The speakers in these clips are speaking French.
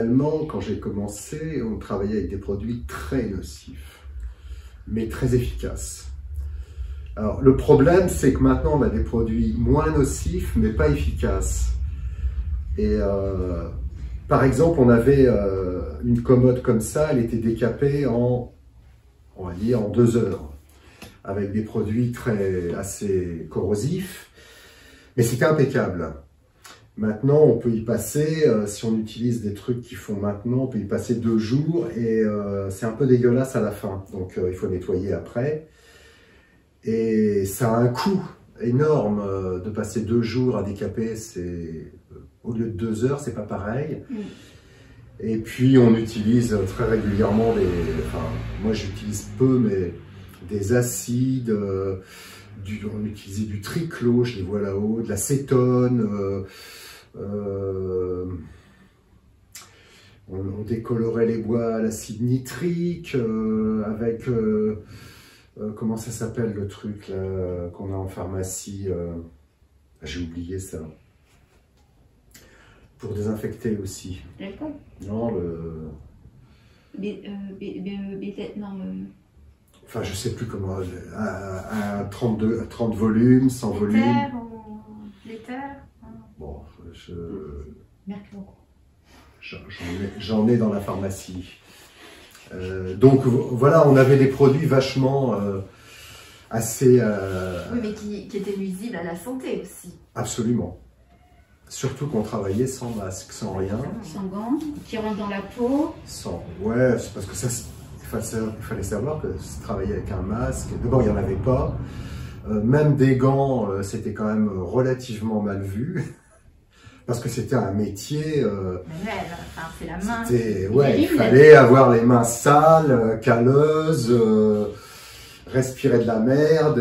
Normalement, quand j'ai commencé, on travaillait avec des produits très nocifs, mais très efficaces. Alors, le problème, c'est que maintenant, on a des produits moins nocifs, mais pas efficaces. Et par exemple, on avait une commode comme ça, elle était décapée en, on va dire, en 2 heures, avec des produits assez corrosifs, mais c'était impeccable. Maintenant, on peut y passer, si on utilise des trucs qui font maintenant, on peut y passer 2 jours et c'est un peu dégueulasse à la fin. Donc, il faut nettoyer après. Et ça a un coût énorme de passer 2 jours à décaper. Au lieu de 2 heures, c'est pas pareil. Et puis, on utilise très régulièrement moi, j'utilise peu, mais des acides. On utilisait du triclo, je les vois là-haut, de l'acétone. On décolorait les bois à l'acide nitrique avec comment ça s'appelle le truc là qu'on a en pharmacie, j'ai oublié ça, pour désinfecter aussi. L'alcool? Non, enfin je sais plus comment, à 30 volumes, 100 volumes. L'éther. Bon, Mercure. J'en ai dans la pharmacie. Donc voilà, on avait des produits vachement assez... Oui, mais qui étaient nuisibles à la santé aussi. Absolument. Surtout qu'on travaillait sans masque, sans rien. Sans gants, qui rentrent dans la peau. Ouais, c'est parce que ça, il fallait savoir que travailler avec un masque, d'abord il n'y en avait pas. Même des gants, c'était quand même relativement mal vu. Parce que c'était un métier... c'est la main. Ouais, il fallait avoir les mains sales, calleuses, respirer de la merde.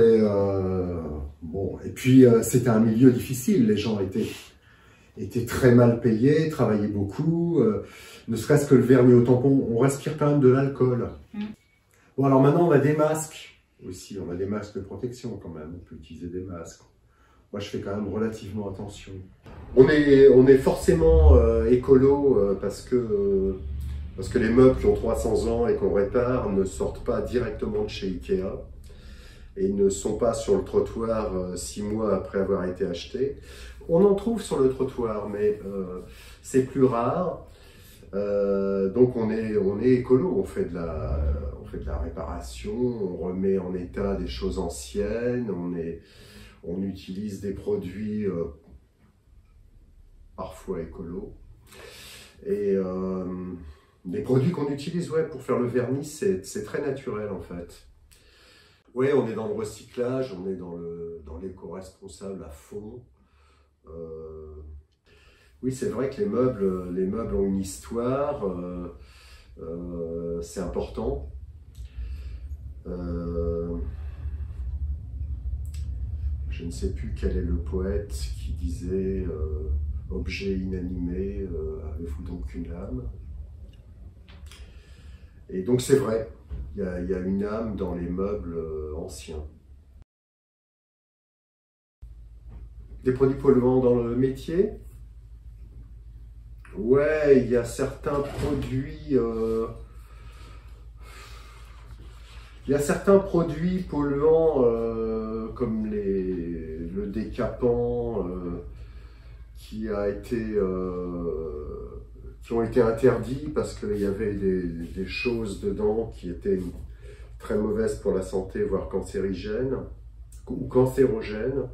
Bon, et puis, c'était un milieu difficile. Les gens étaient très mal payés, travaillaient beaucoup. Ne serait-ce que le vernis au tampon, on respire quand même de l'alcool. Bon, alors maintenant, on a des masques aussi. On a des masques de protection quand même. On peut utiliser des masques. Moi, je fais quand même relativement attention. On est forcément écolo parce que les meubles qui ont 300 ans et qu'on répare ne sortent pas directement de chez Ikea et ne sont pas sur le trottoir 6 mois après avoir été achetés. On en trouve sur le trottoir, mais c'est plus rare. Donc on est écolo, on fait de la réparation, on remet en état des choses anciennes, on utilise des produits parfois écolos. Et les produits qu'on utilise pour faire le vernis, c'est très naturel en fait. Oui, on est dans le recyclage, on est dans l'éco-responsable à fond. Oui, c'est vrai que les meubles ont une histoire, c'est important. Je ne sais plus quel est le poète qui disait objet inanimé, avez-vous donc une âme? Et donc c'est vrai, il y a une âme dans les meubles anciens. Des produits polluants dans le métier? Ouais, il y a certains produits... Il y a certains produits polluants comme le décapant qui ont été interdits parce qu'il y avait des choses dedans qui étaient très mauvaises pour la santé, voire cancérigènes ou cancérogènes.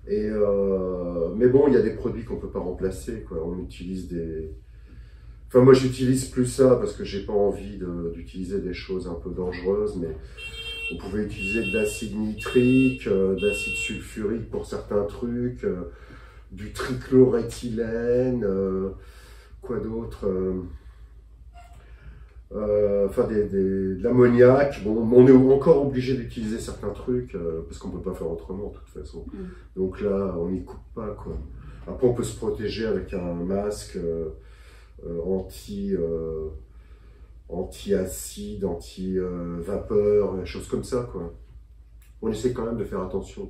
Mais bon, il y a des produits qu'on ne peut pas remplacer, quoi. On utilise des... Enfin, moi, j'utilise plus ça parce que j'ai pas envie d'utiliser des choses un peu dangereuses, mais on pouvait utiliser de l'acide nitrique, d'acide sulfurique pour certains trucs, du trichloréthylène, quoi d'autre, enfin de l'ammoniac. Bon, on est encore obligé d'utiliser certains trucs parce qu'on peut pas faire autrement de toute façon. Donc là, on n'y coupe pas, quoi. Après, on peut se protéger avec un masque anti-acide, anti-vapeur, des choses comme ça, quoi. On essaie quand même de faire attention.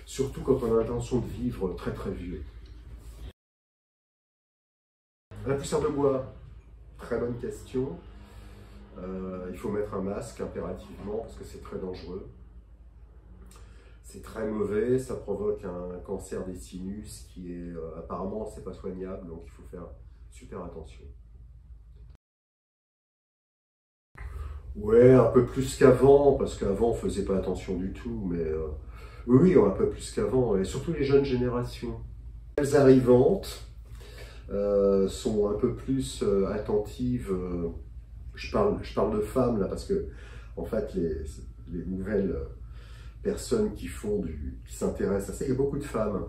Surtout quand on a l'intention de vivre très très vieux. La poussière de bois, très bonne question. Il faut mettre un masque impérativement parce que c'est très dangereux. C'est très mauvais, ça provoque un cancer des sinus qui est apparemment c'est pas soignable, donc il faut faire super attention. Ouais, un peu plus qu'avant, parce qu'avant on faisait pas attention du tout, mais oui, un peu plus qu'avant, et surtout les jeunes générations. Les arrivantes sont un peu plus attentives. Je parle de femmes là, parce que en fait les nouvelles personnes qui s'intéressent à ça, il y a beaucoup de femmes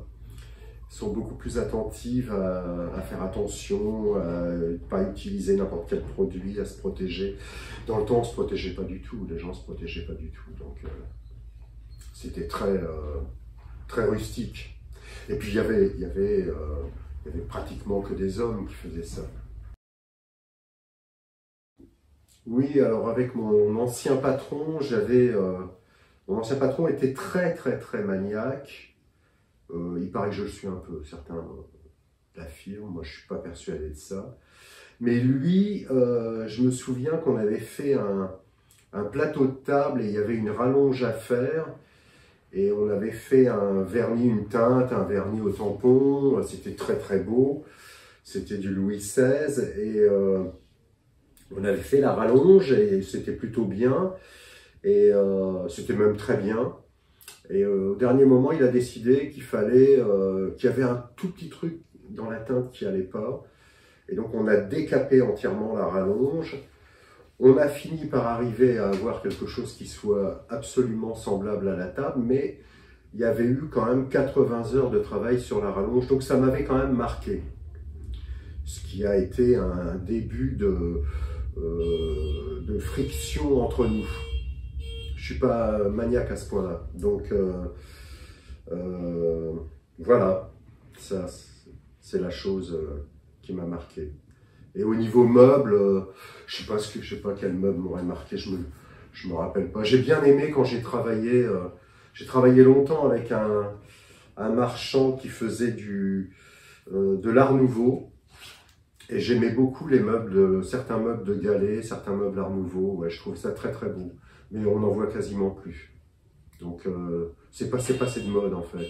sont beaucoup plus attentives à faire attention, à ne pas utiliser n'importe quel produit, à se protéger. Dans le temps, on ne se protégeait pas du tout, les gens ne se protégeaient pas du tout, donc c'était très rustique. Et puis il y avait pratiquement que des hommes qui faisaient ça. Oui, alors avec mon ancien patron, mon ancien patron était très maniaque. Il paraît que je le suis un peu, certains l'affirment, moi je ne suis pas persuadé de ça. Mais lui, je me souviens qu'on avait fait un plateau de table et il y avait une rallonge à faire. Et on avait fait un vernis, une teinte, un vernis au tampon, c'était très beau. C'était du Louis XVI et on avait fait la rallonge et c'était plutôt bien. Et c'était même très bien. Et au dernier moment, il a décidé qu'il y avait un tout petit truc dans la teinte qui n'allait pas. Et donc on a décapé entièrement la rallonge. On a fini par arriver à avoir quelque chose qui soit absolument semblable à la table, mais il y avait eu quand même 80 heures de travail sur la rallonge, donc ça m'avait quand même marqué. Ce qui a été un début de friction entre nous. Je ne suis pas maniaque à ce point-là. Donc voilà, ça c'est la chose qui m'a marqué. Et au niveau meubles, je sais pas quel meuble m'aurait marqué, je me rappelle pas. J'ai bien aimé quand j'ai travaillé longtemps avec un marchand qui faisait de l'art nouveau. Et j'aimais beaucoup les meubles, certains meubles de Gallet, certains meubles art nouveau. Ouais, je trouve ça très beau. Mais on n'en voit quasiment plus. Donc c'est passé de mode en fait.